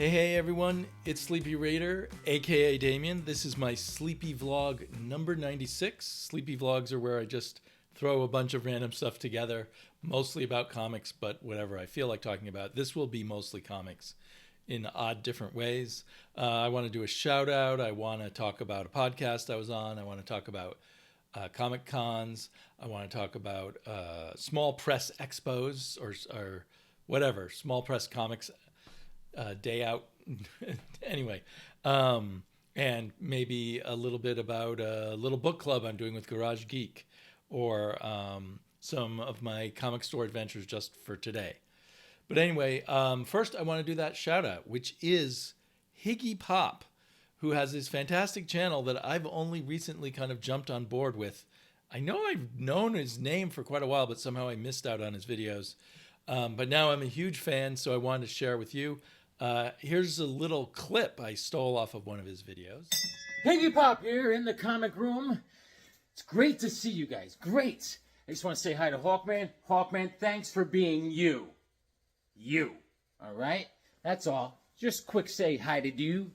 Hey everyone, it's Sleepy Raider, aka Damien. This is my Sleepy Vlog number 96. Sleepy Vlogs are where I just throw a bunch of random stuff together, mostly about comics, but whatever I feel like talking about. This will be mostly comics in odd different ways. I want to do a shout out. I want to talk about a podcast I was on. I want to talk about comic cons. I want to talk about small press expos or whatever, small press comics day out. Anyway, and maybe a little bit about a little book club I'm doing with Garage Geek, or some of my comic store adventures just for today. But anyway, first I want to do that shout out, which is Higgypop, who has this fantastic channel that I've only recently kind of jumped on board with. I know I've known his name for quite a while, but somehow I missed out on his videos. But now I'm a huge fan, so I wanted to share with you. Here's a little clip I stole off of one of his videos. Higgypop here in the comic room. It's great to see you guys. Great. I just want to say hi to Hawkman. Hawkman, thanks for being you. You. All right? That's all. Just quick say hi to you.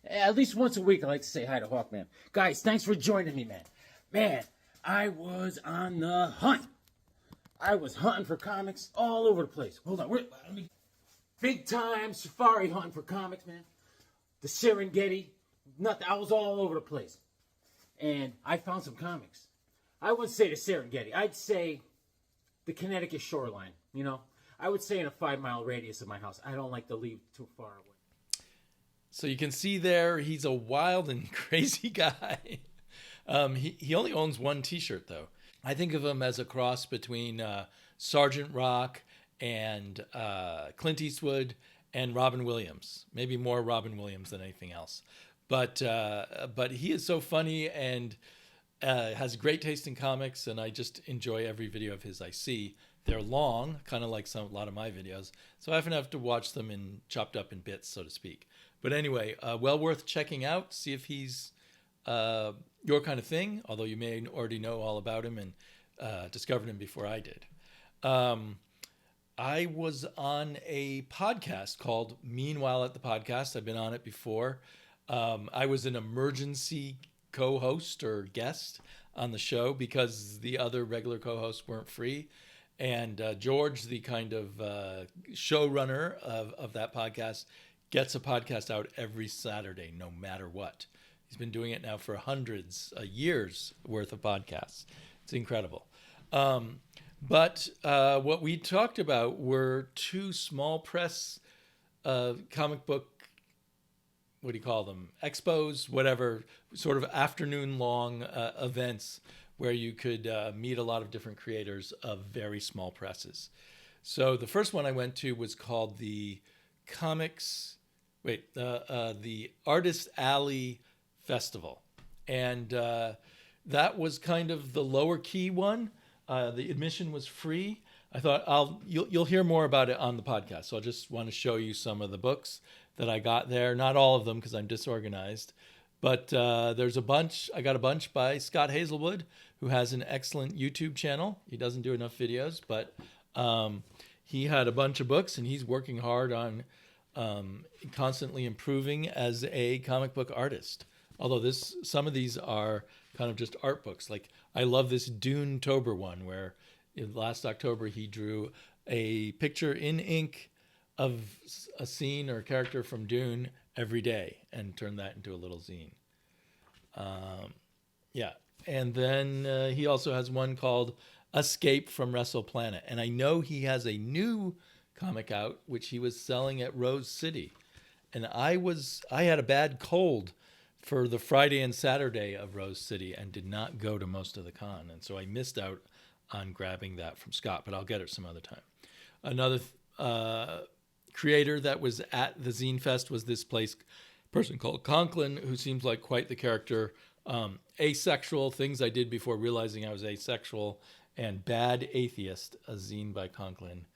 At least once a week I like to say hi to Hawkman. Guys, thanks for joining me, man. Man, I was on the hunt. I was hunting for comics all over the place. Hold on. Let me... Big time safari hunting for comics, man. The Serengeti. Nothing. I was all over the place. And I found some comics. I wouldn't say the Serengeti. I'd say the Connecticut shoreline, you know. I would say in a 5-mile radius of my house. I don't like to leave too far away. So you can see there, he's a wild and crazy guy. He only owns one t-shirt, though. I think of him as a cross between Sergeant Rock and Clint Eastwood and Robin Williams. Maybe more Robin Williams than anything else. But he is so funny and has great taste in comics, and I just enjoy every video of his I see. They're long, kind of like a lot of my videos, so I often have to watch them chopped up in bits, so to speak. But anyway, well worth checking out. See if he's your kind of thing, although you may already know all about him and discovered him before I did. I was on a podcast called Meanwhile at the Podcast. I've been on it before. I was an emergency co-host or guest on the show because the other regular co-hosts weren't free. And George, the kind of showrunner of that podcast, gets a podcast out every Saturday, no matter what. He's been doing it now for hundreds of years worth of podcasts. It's incredible. But what we talked about were two small press comic book, what do you call them? Expos, whatever, sort of afternoon long events where you could meet a lot of different creators of very small presses. So the first one I went to was called the the Artist Alley Festival. And that was kind of the lower key one. The admission was free. I thought you'll hear more about it on the podcast. So I just want to show you some of the books that I got there. Not all of them because I'm disorganized, but there's a bunch. I got a bunch by Scott Hazelwood, who has an excellent YouTube channel. He doesn't do enough videos, but he had a bunch of books, and he's working hard on constantly improving as a comic book artist. Although some of these are kind of just art books. Like I love this Dune-tober one where last October he drew a picture in ink of a scene or character from Dune every day and turned that into a little zine. And then he also has one called Escape from Wrestle Planet. And I know he has a new comic out, which he was selling at Rose City. And I had a bad cold for the Friday and Saturday of Rose City and did not go to most of the con. And so I missed out on grabbing that from Scott, but I'll get it some other time. Another creator that was at the Zine Fest was this person called Conklin, who seems like quite the character. Asexual, Things I Did Before Realizing I Was Asexual, and Bad Atheist, a zine by Conklin.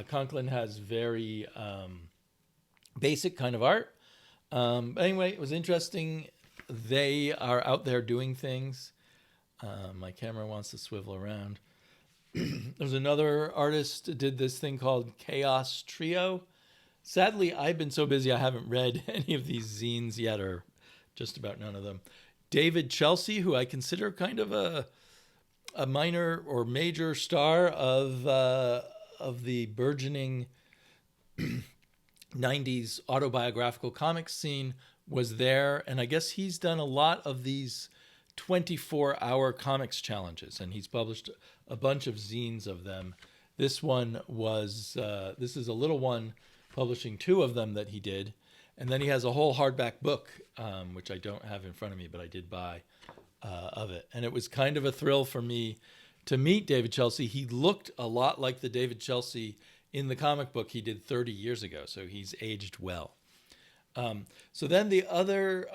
Conklin has very basic kind of art. But anyway, it was interesting. They are out there doing things. My camera wants to swivel around. There's another artist that did this thing called Chaos Trio. Sadly, I've been so busy I haven't read any of these zines yet, or just about none of them. David Chelsea, who I consider kind of a minor or major star of the burgeoning '90s autobiographical comics scene, was there, and I guess he's done a lot of these 24-hour comics challenges, and he's published a bunch of zines of them. This one was this is a little one, publishing 2 of them that he did, and then he has a whole hardback book, which I don't have in front of me, but I did buy of it, and it was kind of a thrill for me to meet David Chelsea. He looked a lot like the David Chelsea in the comic book he did 30 years ago, so he's aged well. So then the other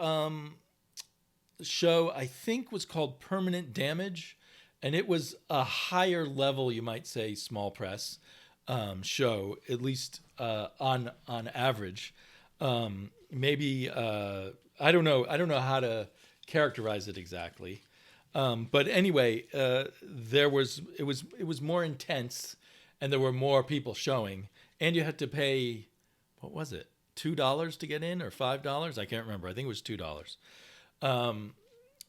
show, I think, was called Permanent Damage, and it was a higher level, you might say, small press show, at least on average. Maybe I don't know how to characterize it exactly, but anyway, it was more intense, and there were more people showing, and you had to pay, what was it, $2 to get in, or $5? I can't remember. I think it was $2.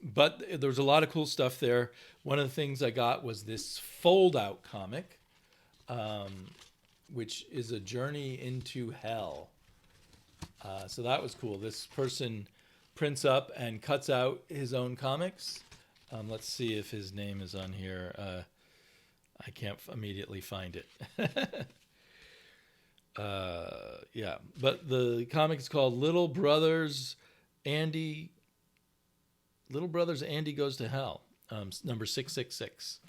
But there was a lot of cool stuff there. One of the things I got was this fold-out comic, which is a journey into hell. So that was cool. This person prints up and cuts out his own comics. Let's see if his name is on here. I can't immediately find it. Yeah, but the comic is called Little Brothers Andy Goes to Hell, number 666.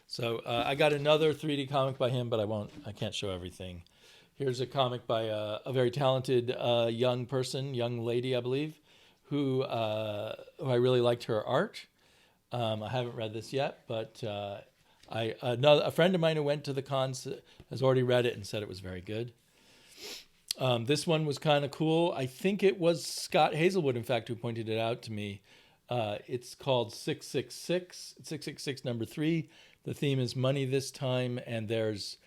So I got another 3D comic by him, but I can't show everything. Here's a comic by a very talented young lady, I believe, who I really liked her art. I haven't read this yet, but a friend of mine who went to the cons has already read it and said it was very good. This one was kind of cool. I think it was Scott Hazelwood, in fact, who pointed it out to me. It's called 666 number 3. The theme is money this time, and there's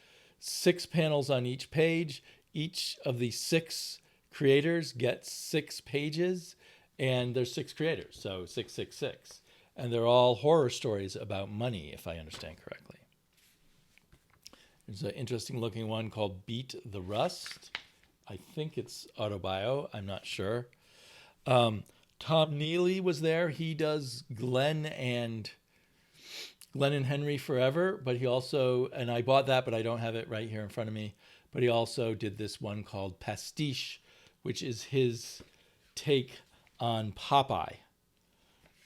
6 panels on each page. Each of the 6 creators gets 6 pages, and there's 6 creators, so 666. And they're all horror stories about money, if I understand correctly. There's an interesting looking one called Beat the Rust. I think it's autobio. I'm not sure. Tom Neely was there. He does Glenn and Henry Forever, but he also, and I bought that, but I don't have it right here in front of me, but he also did this one called Pastiche, which is his take on Popeye.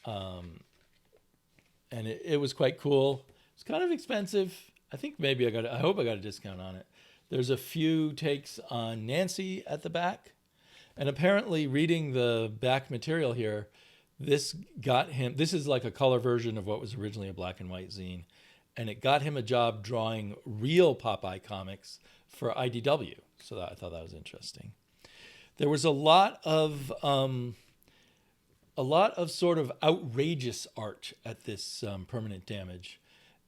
And it was quite cool. It's kind of expensive. I think maybe I hope I got a discount on it. There's a few takes on Nancy at the back. And apparently, reading the back material here, this is like a color version of what was originally a black and white zine. And it got him a job drawing real Popeye comics for IDW. So I thought that was interesting. There was a lot of sort of outrageous art at this Permanent Damage.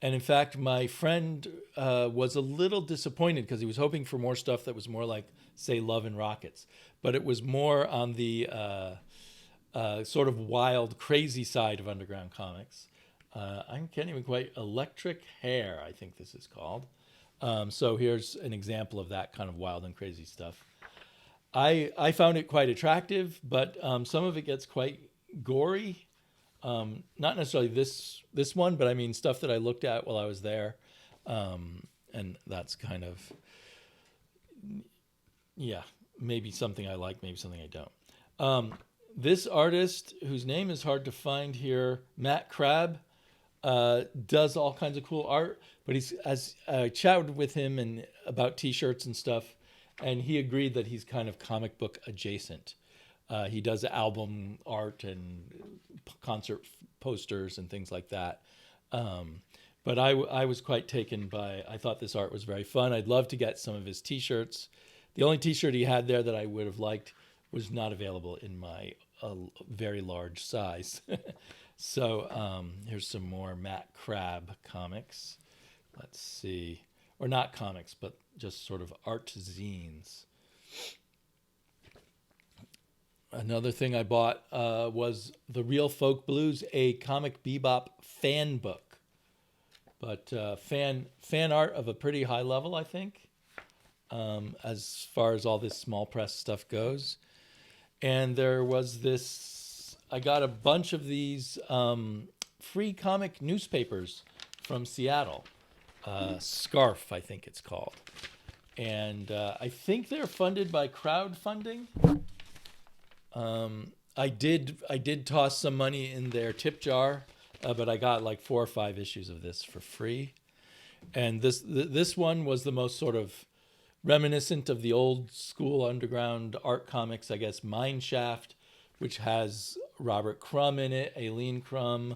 And in fact, my friend was a little disappointed because he was hoping for more stuff that was more like, say, Love and Rockets. But it was more on the sort of wild, crazy side of underground comics. I can't even quite... Electric Hair, I think this is called. So here's an example of that kind of wild and crazy stuff. I found it quite attractive, but some of it gets quite gory. Not necessarily this one, but I mean stuff that I looked at while I was there. And that's kind of, yeah, maybe something I like, maybe something I don't. This artist, whose name is hard to find here, Matt Crab, does all kinds of cool art, but as I chatted with him and about t-shirts and stuff, and he agreed that he's kind of comic book adjacent. He does album art and concert posters and things like that. But I was quite taken by, I thought this art was very fun. I'd love to get some of his t-shirts. The only t-shirt he had there that I would have liked was not available in my very large size. So here's some more Matt Crab comics. Let's see. Or not comics, but just sort of art zines. Another thing I bought was The Real Folk Blues, a Comic Bebop fan book. But fan art of a pretty high level, I think, as far as all this small press stuff goes. And there was this, I got a bunch of these free comic newspapers from Seattle. Scarf, I think it's called. And I think they're funded by crowdfunding. I did toss some money in their tip jar, but I got like 4 or 5 issues of this for free. And this one was the most sort of reminiscent of the old school underground art comics, I guess, Mine Shaft, which has Robert Crumb in it, Aileen Crumb,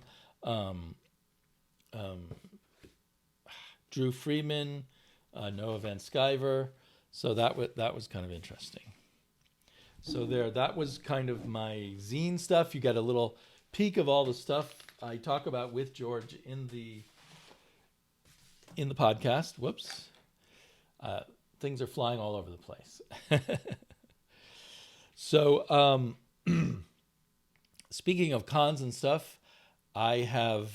Drew Freeman, Noah Van Sciver. So that was kind of interesting. So that was kind of my zine stuff. You got a little peek of all the stuff I talk about with George in the podcast. Whoops. Things are flying all over the place. So speaking of cons and stuff, I have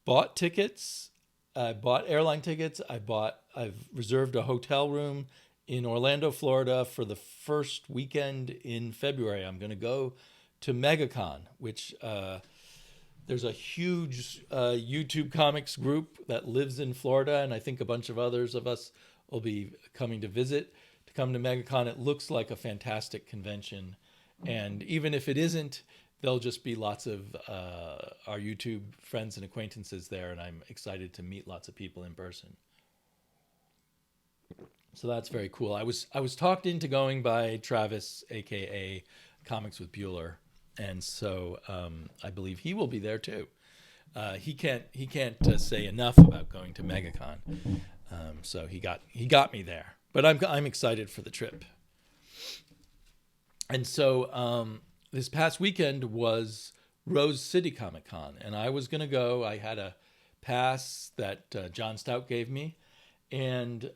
bought tickets. I bought airline tickets. I've reserved a hotel room in Orlando, Florida for the first weekend in February. I'm going to go to MegaCon, which there's a huge YouTube comics group that lives in Florida, and I think a bunch of others of us will be coming to visit to come to MegaCon. It looks like a fantastic convention, and even if it isn't, there'll just be lots of our YouTube friends and acquaintances there, and I'm excited to meet lots of people in person. So that's very cool. I was talked into going by Travis, aka Comics with Bueller, and so I believe he will be there too. He can't say enough about going to MegaCon, so he got me there. But I'm excited for the trip. And so this past weekend was Rose City Comic Con, and I was gonna go. I had a pass that John Stout gave me, and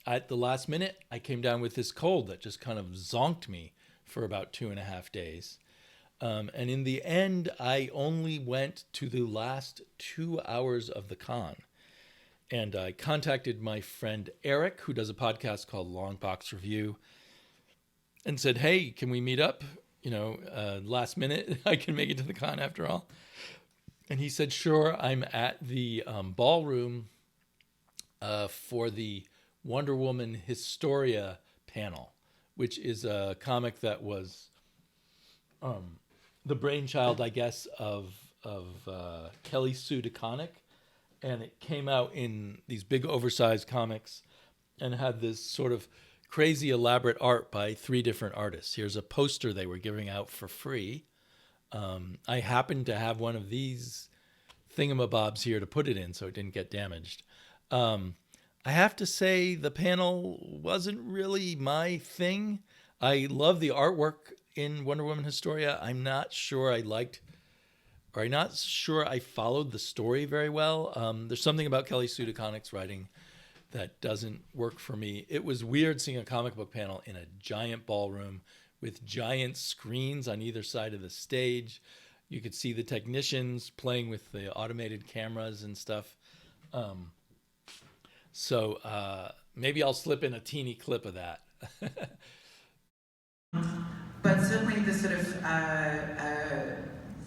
at the last minute, I came down with this cold that just kind of zonked me for about 2.5 days. And in the end, I only went to the last 2 hours of the con. And I contacted my friend Eric, who does a podcast called Long Box Review, and said, hey, can we meet up? Last minute, I can make it to the con after all. And he said, sure. I'm at the ballroom for the Wonder Woman Historia panel, which is a comic that was the brainchild, I guess, of Kelly Sue DeConnick, and it came out in these big oversized comics and had this sort of crazy elaborate art by 3 different artists. Here's a poster they were giving out for free. I happened to have one of these thingamabobs here to put it in so it didn't get damaged. I have to say the panel wasn't really my thing. I love the artwork in Wonder Woman Historia. I'm not sure I followed the story very well. There's something about Kelly Sue DeConnick's writing that doesn't work for me. It was weird seeing a comic book panel in a giant ballroom with giant screens on either side of the stage. You could see the technicians playing with the automated cameras and stuff. So maybe I'll slip in a teeny clip of that. But certainly the sort of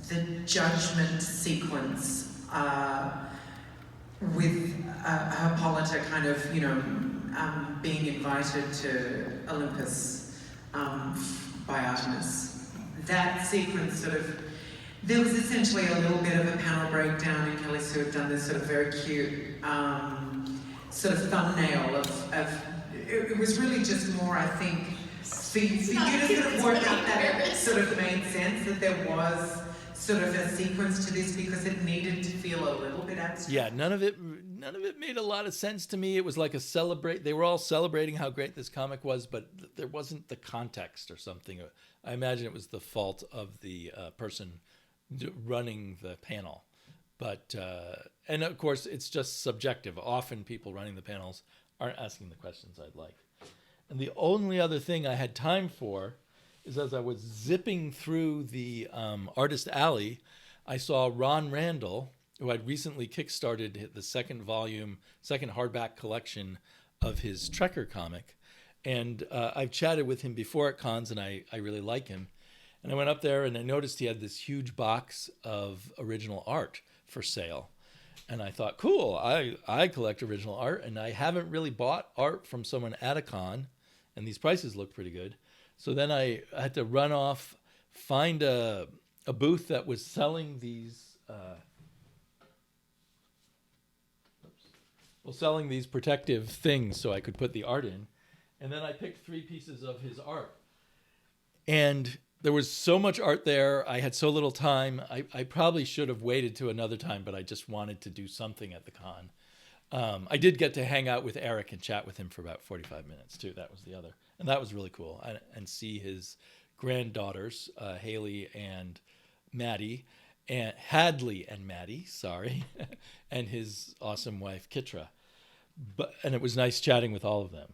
the judgment sequence with Hippolyta kind of, being invited to Olympus by Artemis. That sequence sort of, there was essentially a little bit of a panel breakdown, and Kelly Sue had done this sort of very cute sort of thumbnail of it was really just more, I think, for you to sort of work out that it sort of made sense that there was sort of a sequence to this because it needed to feel a little bit abstract. Yeah, none of it made a lot of sense to me. It was like they were all celebrating how great this comic was, but there wasn't the context or something. I imagine it was the fault of the person running the panel. But, and of course, it's just subjective. Often people running the panels aren't asking the questions I'd like. And the only other thing I had time for is as I was zipping through the Artist Alley, I saw Ron Randall, who had recently kickstarted the second volume, second hardback collection of his Trekker comic. And I've chatted with him before at cons, and I really like him. And I went up there and I noticed he had this huge box of original art for sale. And I thought, cool, I collect original art, and I haven't really bought art from someone at a con, and these prices look pretty good. So then I had to run off, find a booth that was selling these selling these protective things so I could put the art in. And then I picked 3 pieces of his art. And there was so much art there. I had so little time. I probably should have waited to another time, but I just wanted to do something at the con. I did get to hang out with Eric and chat with him for about 45 minutes too. That was the other. And that was really cool. And see his granddaughters, Haley and Maddie, and Hadley and Maddie, sorry, and his awesome wife, Kitra. And it was nice chatting with all of them.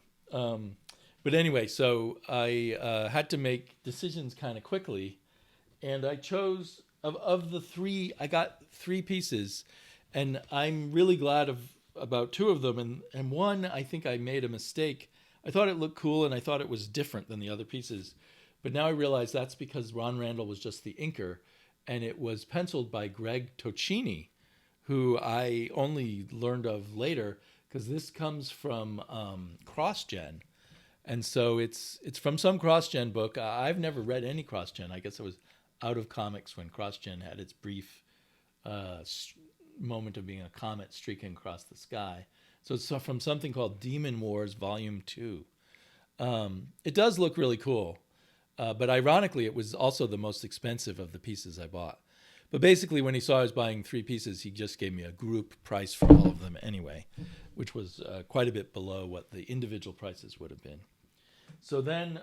But anyway, so I had to make decisions kind of quickly, and I chose of the 3. I got 3 pieces, and I'm really glad about 2 of them. And one, I think I made a mistake. I thought it looked cool, and I thought it was different than the other pieces. But now I realize that's because Ron Randall was just the inker, and it was penciled by Greg Tocchini, who I only learned of later, because this comes from CrossGen. And so it's from some CrossGen book. I've never read any CrossGen. I guess I was out of comics when CrossGen had its brief moment of being a comet streaking across the sky. So it's from something called Demon Wars Volume 2. It does look really cool. But ironically, it was also the most expensive of the pieces I bought. But basically, when he saw I was buying 3 pieces, he just gave me a group price for all of them anyway, which was quite a bit below what the individual prices would have been. So then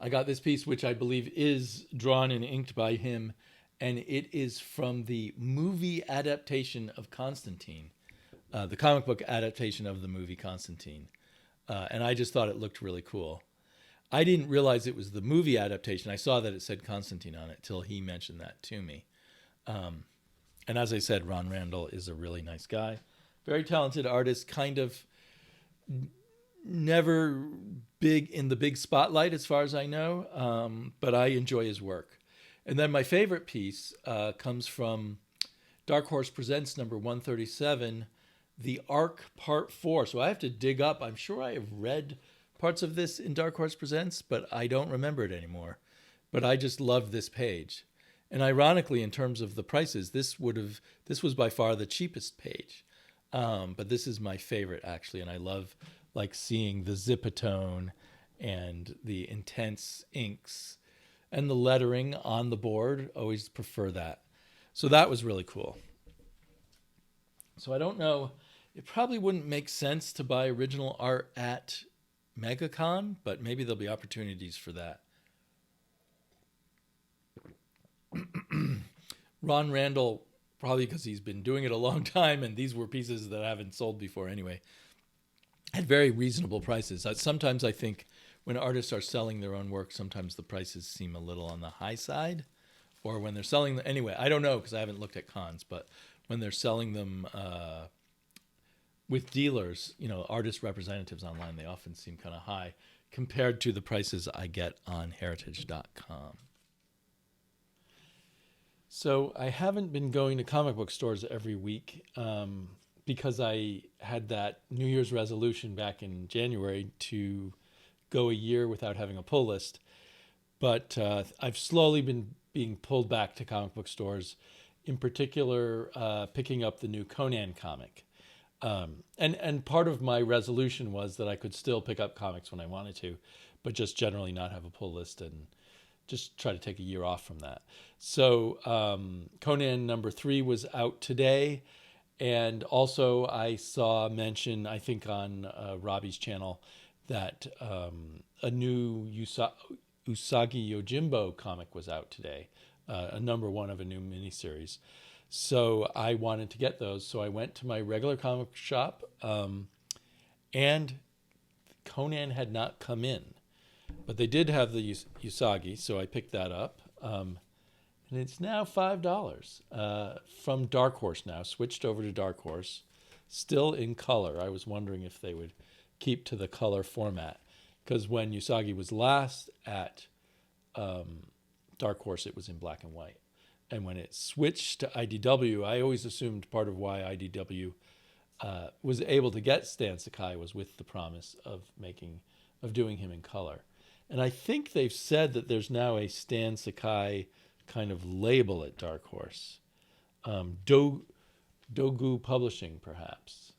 I got this piece, which I believe is drawn and inked by him, and it is from the movie adaptation of Constantine, the comic book adaptation of the movie Constantine. And I just thought it looked really cool. I didn't realize it was the movie adaptation. I saw that it said Constantine on it till he mentioned that to me. And as I said, Ron Randall is a really nice guy. Very talented artist, kind of never big in the big spotlight as far as I know, but I enjoy his work. And then my favorite piece comes from Dark Horse Presents number 137, The Ark Part 4. So I have to dig up. I'm sure I have read parts of this in Dark Horse Presents, but I don't remember it anymore. But I just love this page. And ironically, in terms of the prices, this was by far the cheapest page. But this is my favorite, actually, and I love like seeing the zipatone and the intense inks and the lettering on the board. Always prefer that. So that was really cool. So I don't know. It probably wouldn't make sense to buy original art at MegaCon, but maybe there'll be opportunities for that. Ron Randall, probably because he's been doing it a long time, and these were pieces that I haven't sold before anyway, at very reasonable prices. Sometimes I think when artists are selling their own work, sometimes the prices seem a little on the high side, or when they're selling them, anyway, I don't know because I haven't looked at cons, but when they're selling them with dealers, artist representatives online, they often seem kind of high compared to the prices I get on heritage.com. So I haven't been going to comic book stores every week because I had that New Year's resolution back in January to go a year without having a pull list. But I've slowly been being pulled back to comic book stores, in particular picking up the new Conan comic. And part of my resolution was that I could still pick up comics when I wanted to, but just generally not have a pull list and just try to take a year off from that. So Conan number 3 was out today. And also I saw mention, I think on Robbie's channel, that a new Usagi Yojimbo comic was out today, a number 1 of a new miniseries. So I wanted to get those. So I went to my regular comic shop and Conan had not come in, but they did have the Usagi, so I picked that up. And it's now $5 from Dark Horse now, switched over to Dark Horse, still in color. I was wondering if they would keep to the color format, because when Usagi was last at Dark Horse, it was in black and white. And when it switched to IDW, I always assumed part of why IDW was able to get Stan Sakai was with the promise of doing him in color. And I think they've said that there's now a Stan Sakai kind of label at Dark Horse. Dogu Publishing, perhaps.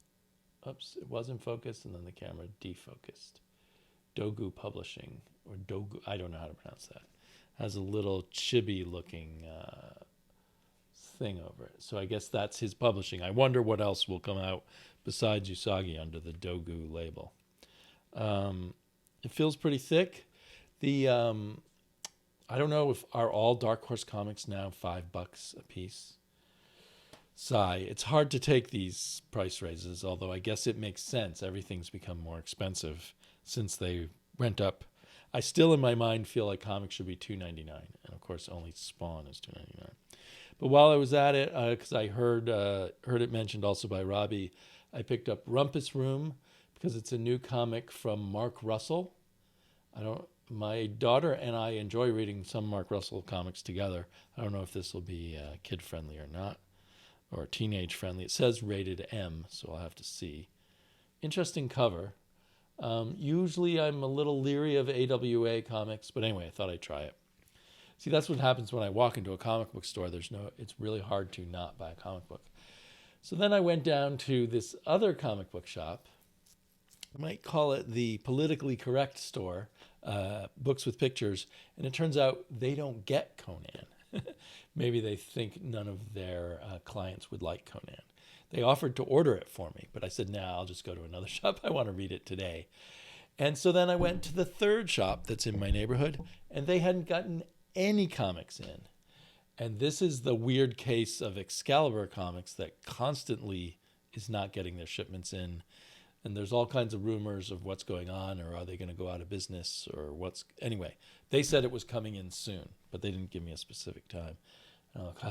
Oops, it was in focus and then the camera defocused. Dogu Publishing, or Dogu, I don't know how to pronounce that. Has a little chibi looking thing over it. So I guess that's his publishing. I wonder what else will come out besides Usagi under the Dogu label. It feels pretty thick. The I don't know if are all Dark Horse comics now $5 a piece. Sigh. It's hard to take these price raises, although I guess it makes sense. Everything's become more expensive since they went up. I still, in my mind, feel like comics should be $2.99, and of course, only Spawn is $2.99. But while I was at it, because I heard it mentioned also by Robbie, I picked up Rumpus Room because it's a new comic from Mark Russell. My daughter and I enjoy reading some Mark Russell comics together. I don't know if this will be kid friendly or not, or teenage friendly. It says rated M, so I'll have to see. Interesting cover. Usually I'm a little leery of AWA comics, but anyway, I thought I'd try it. See, that's what happens when I walk into a comic book store. It's really hard to not buy a comic book. So then I went down to this other comic book shop. I might call it the politically correct store, Books with Pictures, and it turns out they don't get Conan. Maybe they think none of their clients would like Conan. They offered to order it for me, but I said, nah, I'll just go to another shop. I want to read it today. And so then I went to the third shop that's in my neighborhood, and they hadn't gotten any comics in. And this is the weird case of Excalibur Comics that constantly is not getting their shipments in. And there's all kinds of rumors of what's going on, or are they going to go out of business, or anyway, they said it was coming in soon, but they didn't give me a specific time. And I'm like,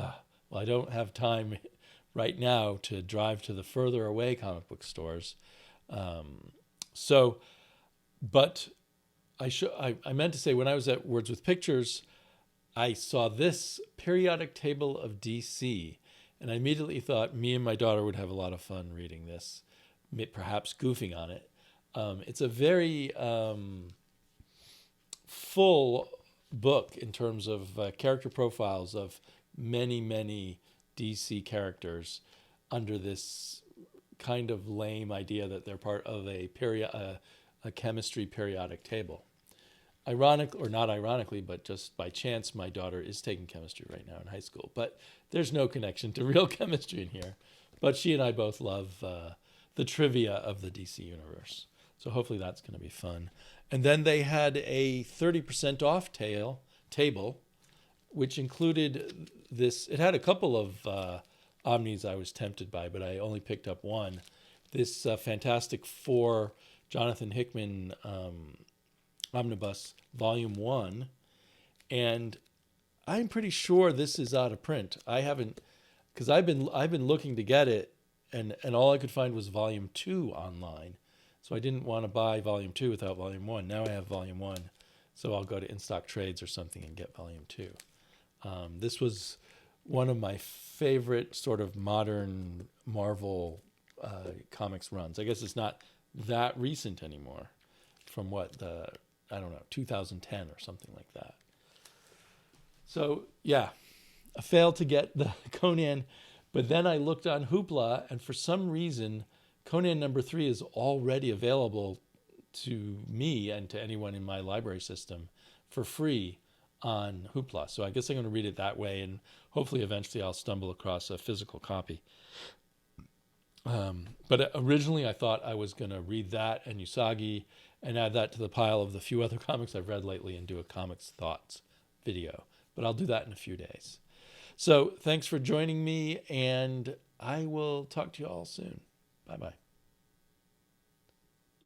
well, I don't have time right now to drive to the further away comic book stores. But I meant to say, when I was at Words with Pictures, I saw this periodic table of DC, and I immediately thought me and my daughter would have a lot of fun reading this, perhaps goofing on it. It's a very full book in terms of character profiles of many, many DC characters under this kind of lame idea that they're part of a chemistry periodic table. Ironic, or not ironically, but just by chance, my daughter is taking chemistry right now in high school. But there's no connection to real chemistry in here. But she and I both love the trivia of the DC universe. So hopefully that's going to be fun. And then they had a 30% off table, which included this. It had a couple of omnis I was tempted by, but I only picked up one. This Fantastic Four Jonathan Hickman Omnibus Volume 1. And I'm pretty sure this is out of print. I haven't, because I've been looking to get it, and all I could find was Volume 2 online. So I didn't want to buy Volume 2 without Volume 1. Now I have Volume 1, so I'll go to In-Stock Trades or something and get Volume 2. This was one of my favorite sort of modern Marvel comics runs. I guess it's not that recent anymore, from 2010 or something like that. So yeah, I failed to get the Conan, but then I looked on Hoopla, and for some reason, Conan #3 is already available to me and to anyone in my library system for free on Hoopla. So I guess I'm going to read it that way, and hopefully eventually I'll stumble across a physical copy. But originally I thought I was going to read that and Usagi and add that to the pile of the few other comics I've read lately and do a comics thoughts video. But I'll do that in a few days. So thanks for joining me, and I will talk to you all soon. Bye-bye.